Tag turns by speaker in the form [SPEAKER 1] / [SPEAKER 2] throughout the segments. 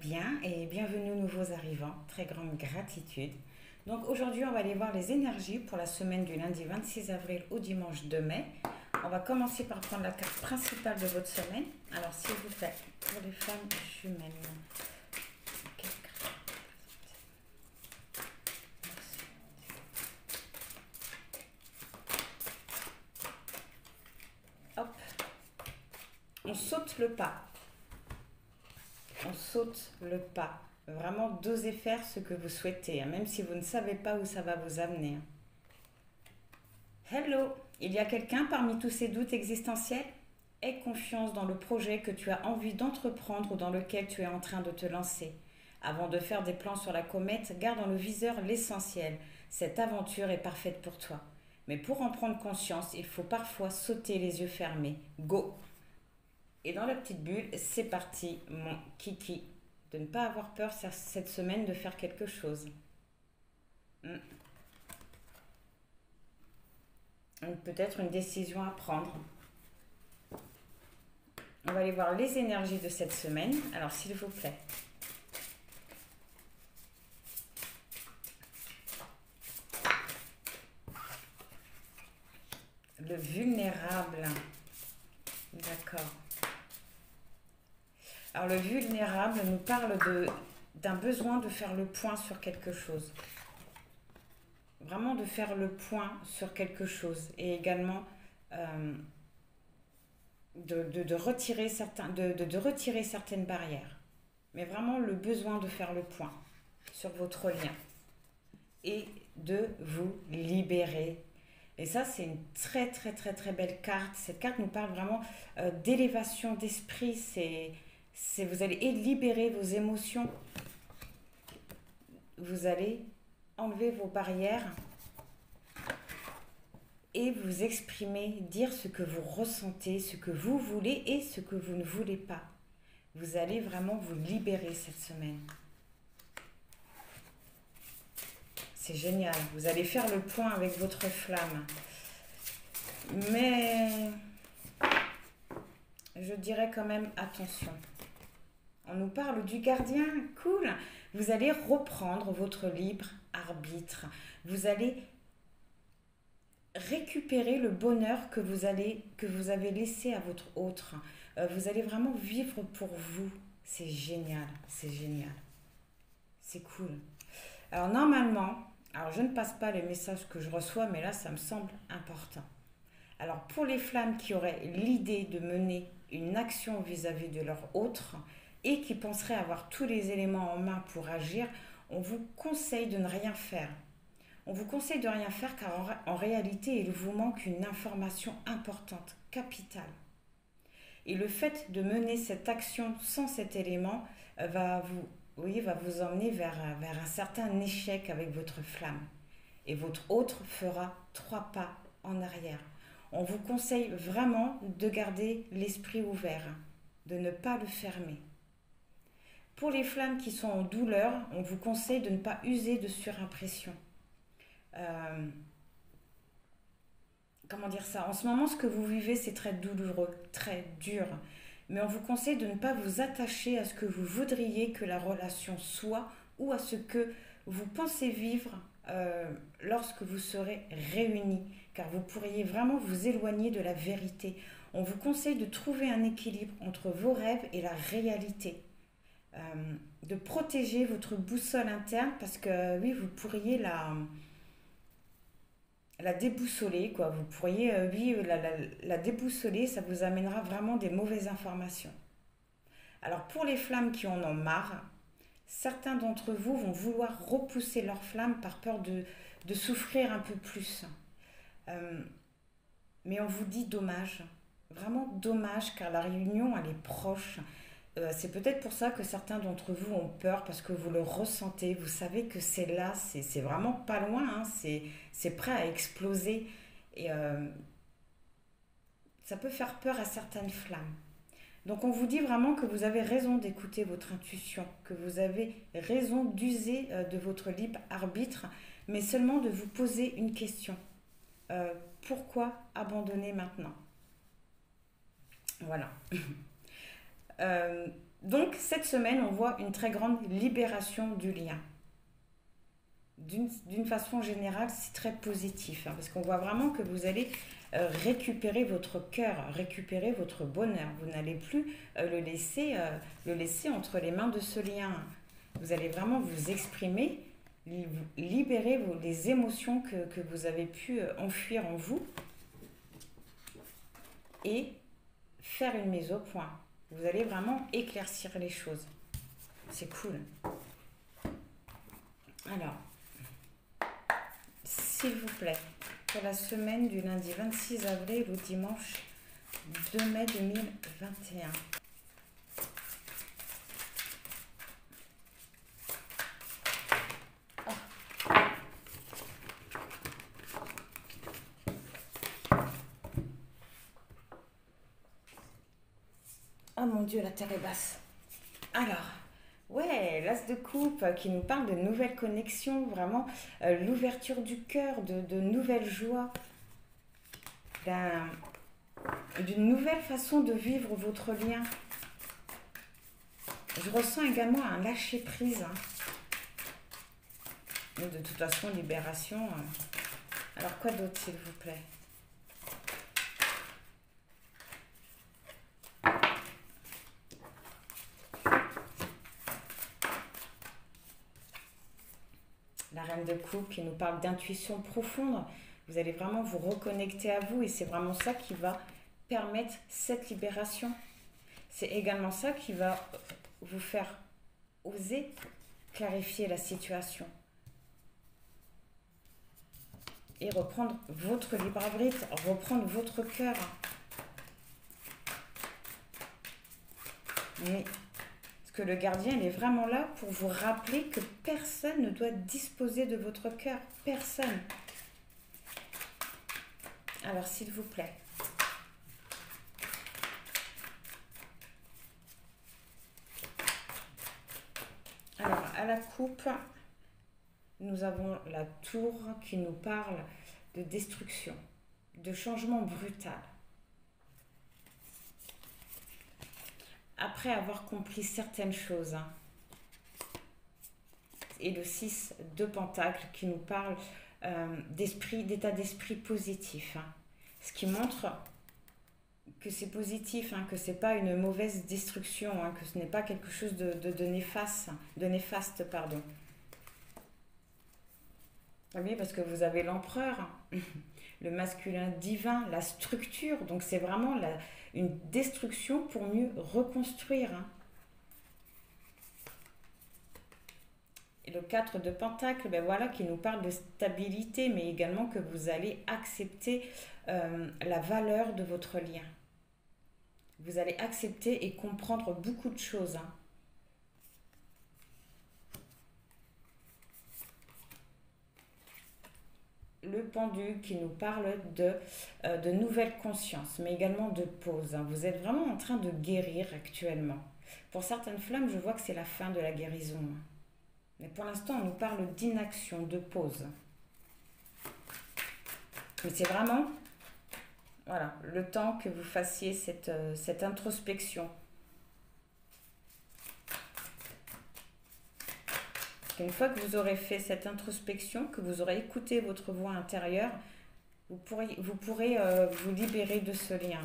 [SPEAKER 1] bien et bienvenue aux nouveaux arrivants. Très grande gratitude. Donc aujourd'hui, on va aller voir les énergies pour la semaine du lundi 26 avril au dimanche 2 mai. On va commencer par prendre la carte principale de votre semaine. Alors s'il vous plaît, pour les femmes jumelles. Hop, on saute le pas. On saute le pas. Vraiment, d'oser faire ce que vous souhaitez, hein, même si vous ne savez pas où ça va vous amener. Hello, il y a quelqu'un parmi tous ces doutes existentiels? Aie confiance dans le projet que tu as envie d'entreprendre ou dans lequel tu es en train de te lancer. Avant de faire des plans sur la comète, garde dans le viseur l'essentiel. Cette aventure est parfaite pour toi. Mais pour en prendre conscience, il faut parfois sauter les yeux fermés. Go! Et dans la petite bulle, c'est parti, mon kiki. De ne pas avoir peur cette semaine de faire quelque chose. Peut-être une décision à prendre. On va aller voir les énergies de cette semaine. Alors, s'il vous plaît. Le vulnérable. D'accord. Alors, le vulnérable nous parle d'un besoin de faire le point sur quelque chose. Vraiment de faire le point sur quelque chose. Et également de retirer certaines barrières. Mais vraiment le besoin de faire le point sur votre lien. Et de vous libérer. Et ça, c'est une très, très, très, très belle carte. Cette carte nous parle vraiment d'élévation d'esprit. Vous allez libérer vos émotions. Vous allez enlever vos barrières et vous exprimer, dire ce que vous ressentez, ce que vous voulez et ce que vous ne voulez pas. Vous allez vraiment vous libérer cette semaine. C'est génial. Vous allez faire le point avec votre flamme. Mais je dirais quand même attention. On nous parle du gardien. Cool. Vous allez reprendre votre libre arbitre. Vous allez récupérer le bonheur que vous avez laissé à votre autre. Vous allez vraiment vivre pour vous. C'est génial. C'est génial. C'est cool. Alors normalement, je ne passe pas les messages que je reçois, mais là, ça me semble important. Alors, pour les flammes qui auraient l'idée de mener une action vis-à-vis de leur autre et qui penseraient avoir tous les éléments en main pour agir, on vous conseille de ne rien faire. On vous conseille de ne rien faire car en réalité, il vous manque une information importante, capitale. Et le fait de mener cette action sans cet élément va vous emmener vers un certain échec avec votre flamme. Et votre autre fera 3 pas en arrière. On vous conseille vraiment de garder l'esprit ouvert, de ne pas le fermer. Pour les flammes qui sont en douleur, on vous conseille de ne pas user de surimpression. Comment dire ça? En ce moment, ce que vous vivez, c'est très douloureux, très dur. Mais on vous conseille de ne pas vous attacher à ce que vous voudriez que la relation soit ou à ce que vous pensez vivre lorsque vous serez réunis, car vous pourriez vraiment vous éloigner de la vérité. On vous conseille de trouver un équilibre entre vos rêves et la réalité, de protéger votre boussole interne, parce que oui, vous pourriez la déboussoler, quoi. Vous pourriez, la déboussoler, ça vous amènera vraiment des mauvaises informations. Alors pour les flammes qui en ont marre, certains d'entre vous vont vouloir repousser leur flamme par peur de souffrir un peu plus. Mais on vous dit dommage, vraiment dommage, car la réunion, elle est proche. C'est peut-être pour ça que certains d'entre vous ont peur, parce que vous le ressentez, vous savez que c'est là, c'est vraiment pas loin, hein, c'est prêt à exploser. Et ça peut faire peur à certaines flammes. Donc on vous dit vraiment que vous avez raison d'écouter votre intuition, que vous avez raison d'user de votre libre arbitre, mais seulement de vous poser une question. Pourquoi abandonner maintenant? Voilà. Donc, cette semaine, on voit une très grande libération du lien. D'une façon générale, c'est très positif, hein, parce qu'on voit vraiment que vous allez récupérer votre cœur, récupérer votre bonheur. Vous n'allez plus le laisser entre les mains de ce lien. Vous allez vraiment vous exprimer, libérer les émotions que vous avez pu enfuir en vous et faire une mise au point. Vous allez vraiment éclaircir les choses. C'est cool. Alors, s'il vous plaît, pour la semaine du lundi 26 avril au dimanche 2 mai 2021. Oh mon Dieu, la terre est basse. Alors, ouais, l'as de coupe qui nous parle de nouvelles connexions, vraiment l'ouverture du cœur, de nouvelles joies, d'une nouvelle façon de vivre votre lien. Je ressens également un lâcher prise. Hein. Mais de toute façon, libération. Alors, quoi d'autre, s'il vous plaît? La reine de coupe qui nous parle d'intuition profonde. Vous allez vraiment vous reconnecter à vous et c'est vraiment ça qui va permettre cette libération. C'est également ça qui va vous faire oser clarifier la situation et reprendre votre libre arbitre, reprendre votre cœur. Mais que le gardien, il est vraiment là pour vous rappeler que personne ne doit disposer de votre cœur. Personne. Alors, s'il vous plaît. Alors, à la coupe, nous avons la tour qui nous parle de destruction, de changement brutal. Après avoir compris certaines choses, hein. Et le 6 de Pentacle qui nous parle d'état d'esprit positif. Hein. Ce qui montre que c'est positif, hein, que ce n'est pas une mauvaise destruction, hein, que ce n'est pas quelque chose de néfaste, pardon. Oui, parce que vous avez l'empereur, le masculin divin, la structure, donc c'est vraiment une destruction pour mieux reconstruire. Hein. Et le 4 de Pentacle, ben voilà, qui nous parle de stabilité, mais également que vous allez accepter la valeur de votre lien. Vous allez accepter et comprendre beaucoup de choses. Hein. Le pendu qui nous parle de nouvelle conscience, mais également de pause. Hein. Vous êtes vraiment en train de guérir actuellement. Pour certaines flammes, je vois que c'est la fin de la guérison. Hein. Mais pour l'instant, on nous parle d'inaction, de pause. Mais c'est vraiment, voilà, le temps que vous fassiez cette introspection. Une fois que vous aurez fait cette introspection, que vous aurez écouté votre voix intérieure, vous pourrez vous libérer de ce lien.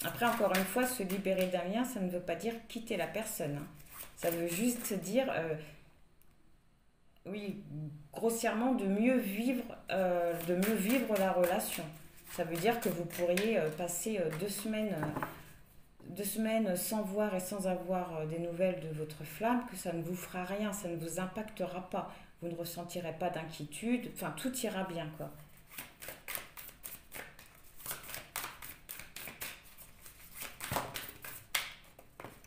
[SPEAKER 1] Après, encore une fois, se libérer d'un lien, ça ne veut pas dire quitter la personne. Hein. Ça veut juste dire, oui, grossièrement, de mieux vivre la relation. Ça veut dire que vous pourriez passer 2 semaines sans voir et sans avoir des nouvelles de votre flamme, que ça ne vous fera rien, ça ne vous impactera pas. Vous ne ressentirez pas d'inquiétude, enfin tout ira bien quoi.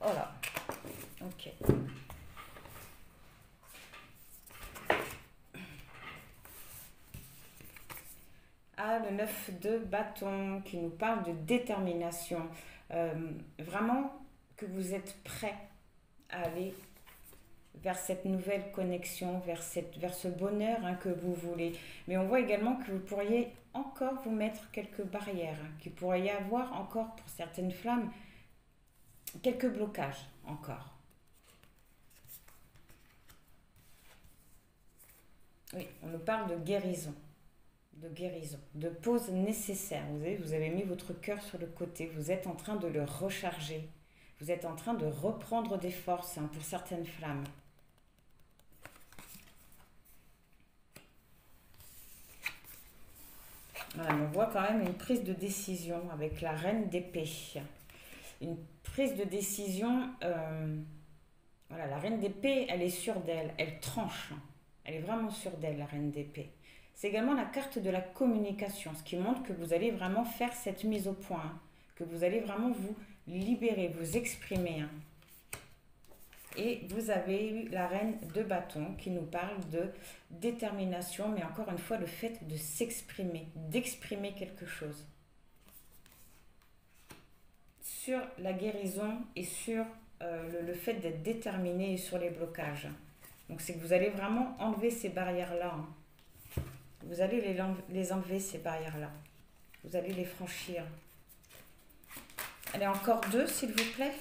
[SPEAKER 1] Voilà, ok. Ah, le 9 de bâton qui nous parle de détermination. Vraiment que vous êtes prêt à aller vers cette nouvelle connexion, vers ce bonheur hein, que vous voulez. Mais on voit également que vous pourriez encore vous mettre quelques barrières, hein, qu'il pourrait y avoir encore pour certaines flammes quelques blocages encore. Oui, on nous parle de guérison. De guérison, de pause nécessaire. Vous avez mis votre cœur sur le côté, vous êtes en train de le recharger. Vous êtes en train de reprendre des forces pour certaines flammes. Voilà, on voit quand même une prise de décision avec la reine d'épée. Une prise de décision, voilà, la reine d'épée, elle est sûre d'elle, elle tranche. Elle est vraiment sûre d'elle, la reine d'épée. C'est également la carte de la communication, ce qui montre que vous allez vraiment faire cette mise au point, que vous allez vraiment vous libérer, vous exprimer. Et vous avez eu la reine de bâton qui nous parle de détermination, mais encore une fois, le fait de s'exprimer, d'exprimer quelque chose. Sur la guérison et sur le fait d'être déterminé et sur les blocages. Donc c'est que vous allez vraiment enlever ces barrières-là. Vous allez les enlever, ces barrières-là. Vous allez les franchir. Allez, encore deux, s'il vous plaît.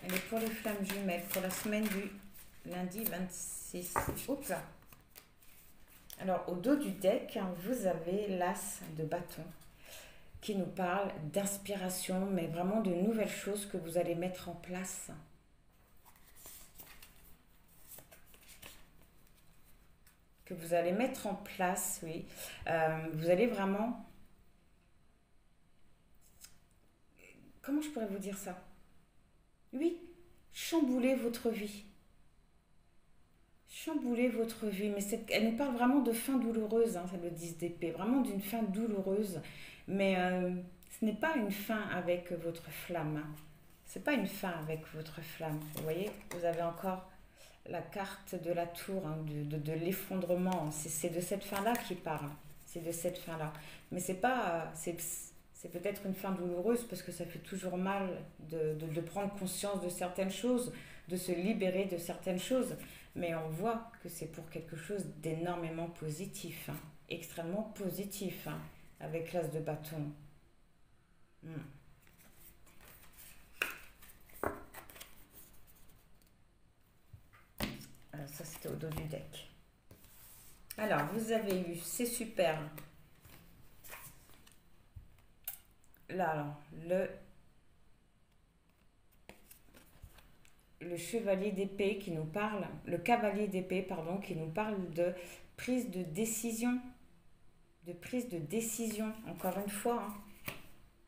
[SPEAKER 1] Allez, pour les flammes jumelles, pour la semaine du lundi 26. Oups là. Alors, au dos du deck, vous avez l'as de bâton qui nous parle d'inspiration, mais vraiment de nouvelles choses que vous allez mettre en place. Que vous allez mettre en place, oui. Vous allez vraiment... Comment je pourrais vous dire ça? Oui, chambouler votre vie. Chambouler votre vie. Mais elle nous parle vraiment de fin douloureuse, c'est le 10 d'épée. Vraiment d'une fin douloureuse. Mais ce n'est pas une fin avec votre flamme. C'est pas une fin avec votre flamme. Vous voyez, vous avez encore la carte de la tour, de l'effondrement. C'est de cette fin-là qu'il parle. C'est de cette fin-là. Mais c'est pas... c'est peut-être une fin douloureuse parce que ça fait toujours mal de prendre conscience de certaines choses, de se libérer de certaines choses. Mais on voit que c'est pour quelque chose d'énormément positif, extrêmement positif, avec l'as de bâton. Alors, ça, c'était au dos du deck. Alors, vous avez eu, c'est super. Là, alors, le chevalier d'épée qui nous parle, le cavalier d'épée, pardon, qui nous parle de prise de décision. De prise de décision, encore une fois.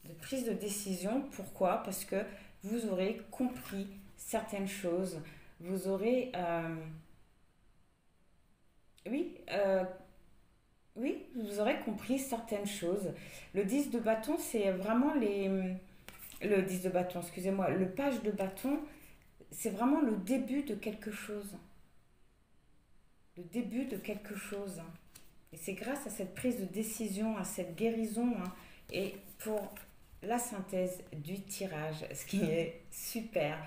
[SPEAKER 1] De prise de décision. Pourquoi? Parce que vous aurez compris certaines choses. Vous aurez... oui, vous aurez compris certaines choses. Le 10 de bâton, c'est vraiment le 10 de bâton, excusez-moi. Le page de bâton, c'est vraiment le début de quelque chose. Le début de quelque chose. Et c'est grâce à cette prise de décision, à cette guérison, et pour la synthèse du tirage, ce qui est super.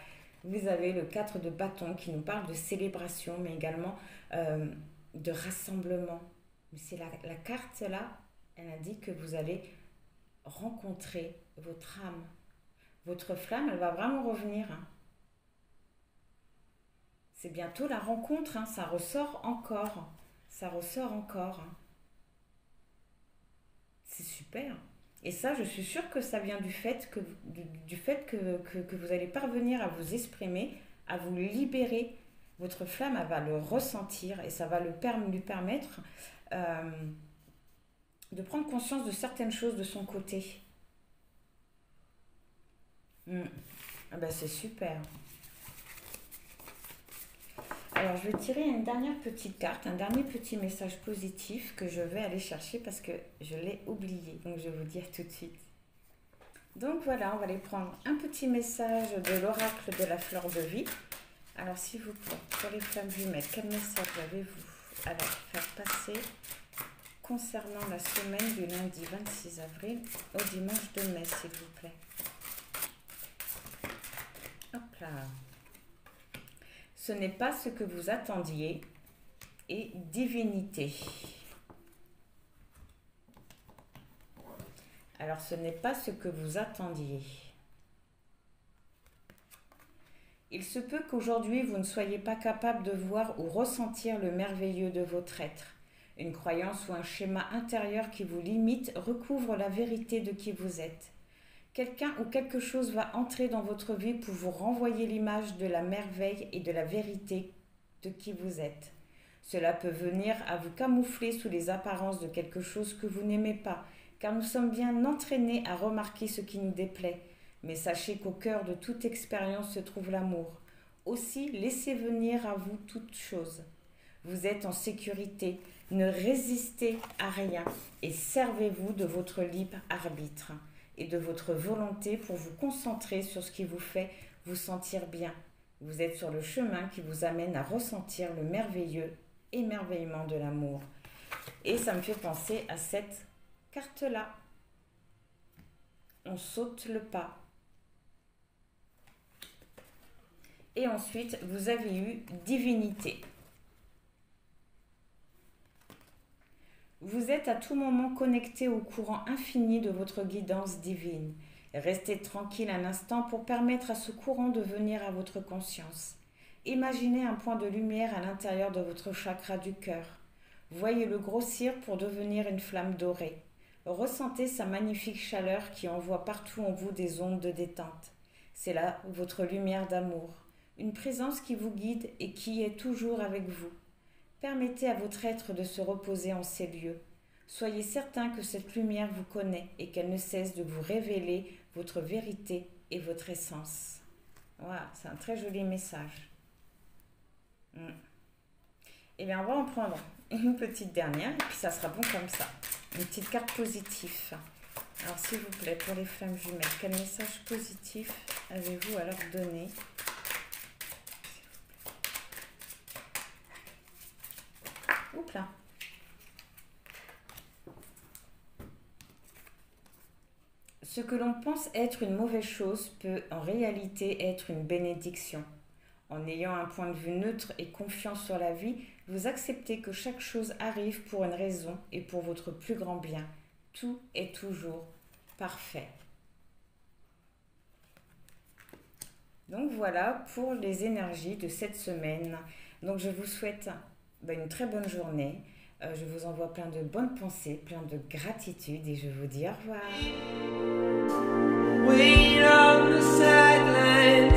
[SPEAKER 1] Vous avez le 4 de bâton qui nous parle de célébration, mais également de rassemblement. Mais c'est la carte là, elle indique que vous allez rencontrer votre âme. Votre flamme, elle va vraiment revenir. C'est bientôt la rencontre, ça ressort encore. Ça ressort encore. C'est super. Et ça, je suis sûre que ça vient du fait que vous allez parvenir à vous exprimer, à vous libérer. Votre flamme, elle va le ressentir et ça va lui permettre de prendre conscience de certaines choses de son côté. Ah ben, c'est super. Alors, je vais tirer une dernière petite carte, un dernier petit message positif que je vais aller chercher parce que je l'ai oublié. Donc, je vais vous dire tout de suite. Donc, voilà, on va aller prendre un petit message de l'oracle de la fleur de vie. Alors, s'il vous plaît, pour les flammes jumelles, quel message avez-vous à faire passer concernant la semaine du lundi 26 avril au dimanche de mai, s'il vous plaît? Hop là. Ce n'est pas ce que vous attendiez et divinité. Alors ce n'est pas ce que vous attendiez. Il se peut qu'aujourd'hui vous ne soyez pas capable de voir ou ressentir le merveilleux de votre être. Une croyance ou un schéma intérieur qui vous limite recouvre la vérité de qui vous êtes. Quelqu'un ou quelque chose va entrer dans votre vie pour vous renvoyer l'image de la merveille et de la vérité de qui vous êtes. Cela peut venir à vous camoufler sous les apparences de quelque chose que vous n'aimez pas, car nous sommes bien entraînés à remarquer ce qui nous déplaît. Mais sachez qu'au cœur de toute expérience se trouve l'amour. Aussi, laissez venir à vous toute chose. Vous êtes en sécurité, ne résistez à rien et servez-vous de votre libre arbitre et de votre volonté pour vous concentrer sur ce qui vous fait vous sentir bien. Vous êtes sur le chemin qui vous amène à ressentir le merveilleux émerveillement de l'amour. Et ça me fait penser à cette carte-là. On saute le pas. Et ensuite, vous avez eu divinité. Vous êtes à tout moment connecté au courant infini de votre guidance divine. Restez tranquille un instant pour permettre à ce courant de venir à votre conscience. Imaginez un point de lumière à l'intérieur de votre chakra du cœur. Voyez-le grossir pour devenir une flamme dorée. Ressentez sa magnifique chaleur qui envoie partout en vous des ondes de détente. C'est là votre lumière d'amour. Une présence qui vous guide et qui est toujours avec vous. Permettez à votre être de se reposer en ces lieux. Soyez certain que cette lumière vous connaît et qu'elle ne cesse de vous révéler votre vérité et votre essence. Voilà, c'est un très joli message. Et bien, on va en prendre une petite dernière et puis ça sera bon comme ça. Une petite carte positive. Alors, s'il vous plaît, pour les flammes jumelles, quel message positif avez-vous à leur donner ? Oups là. Ce que l'on pense être une mauvaise chose peut en réalité être une bénédiction. En ayant un point de vue neutre et confiant sur la vie, vous acceptez que chaque chose arrive pour une raison et pour votre plus grand bien. Tout est toujours parfait. Donc voilà pour les énergies de cette semaine. Donc je vous souhaite une très bonne journée. Je vous envoie plein de bonnes pensées, plein de gratitude et je vous dis au revoir. Wait on the sidelines.